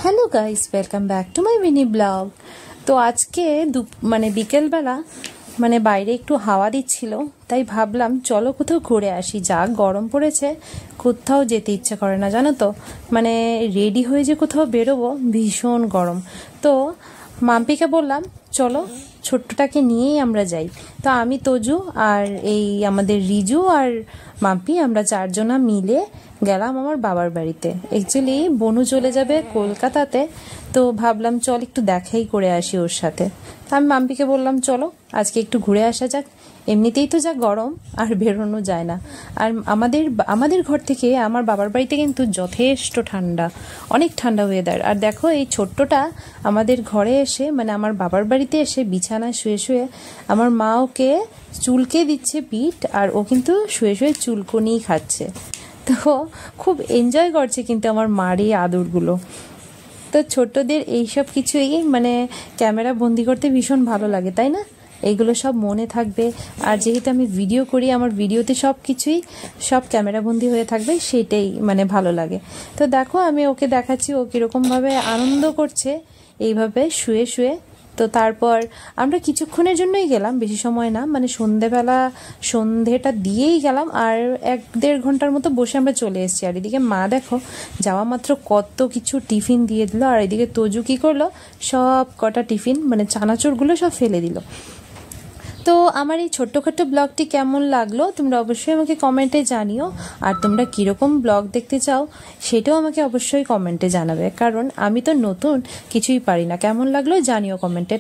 Hello guys, welcome back to my mini blog. তো আজকে বিকেলবেলা বাইরে একটু হাওয়া দিচ্ছিল, তাই ভাবলাম চলো কোথাও ঘুরে আসি। যা গরম পড়েছে, কোথাও যেতে ইচ্ছা করে না, জানো তো। রেডি হয়ে যে কোথাও বেরোবো, ভীষণ গরম। তো মাম্পিকে বললাম চলো ছোট্টটাকে নিয়েই আমরা যাই। তো আমি, তজু আর এই আমাদের রিজু আর মাম্পি, আমরা চারজনা মিলে গেলাম আমার বাবার বাড়িতে। অ্যাকচুয়ালি বনু চলে যাবে কলকাতাতে, তো ভাবলাম চল একটু দেখাই করে আসি ওর সাথে। আমি মাম্পিকে বললাম চলো আজকে একটু ঘুরে আসা যাক, এমনিতেই তো যা গরম আর বেরোনো যায় না। আর আমাদের ঘর থেকে আমার বাবার বাড়িতে কিন্তু যথেষ্ট ঠান্ডা, অনেক ঠান্ডা ওয়েদার। আর দেখো এই ছোট্টটা আমাদের ঘরে এসে আমার বাবার বাড়িতে এসে বিছানায় শুয়ে শুয়ে আমার মা ওকে চুলকে দিচ্ছে পিঠ, আর ও কিন্তু শুয়ে শুয়ে চুলকুনিই খাচ্ছে। তো খুব এনজয় করছে কিন্তু আমার মার এই আদরগুলো। তো ছোট্টদের এইসব কিছুই ক্যামেরা বন্দি করতে ভীষণ ভালো লাগে, তাই না? এইগুলো সব মনে থাকবে। আর যেহেতু আমি ভিডিও করি, আমার ভিডিওতে সব ক্যামেরাবন্দি হয়ে থাকবে, সেটাই ভালো লাগে। তো দেখো আমি ওকে দেখাচ্ছি ও কীরকমভাবে আনন্দ করছে এইভাবে শুয়ে শুয়ে। তো তারপর আমরা কিছুক্ষণের জন্যই গেলাম, বেশি সময় না, সন্ধেটা দিয়েই গেলাম। আর 1-1.5 ঘন্টার মতো বসে আমরা চলে এসেছি। আর এদিকে মা দেখো যাওয়া মাত্র কত কিছু টিফিন দিয়ে দিল। আর এদিকে তজু কী করলো, সব কটা টিফিন চানাচুরগুলো সব ফেলে দিল। তো আমার এই ছোট্টখাট্টো ব্লগটি কেমন লাগলো তোমরা অবশ্যই আমাকে কমেন্টে জানিও। আর তোমরা কীরকম ব্লগ দেখতে চাও সেটাও আমাকে অবশ্যই কমেন্টে জানাবে, কারণ আমি তো নতুন, কিছুই পারি না। কেমন লাগলো জানিও কমেন্টে।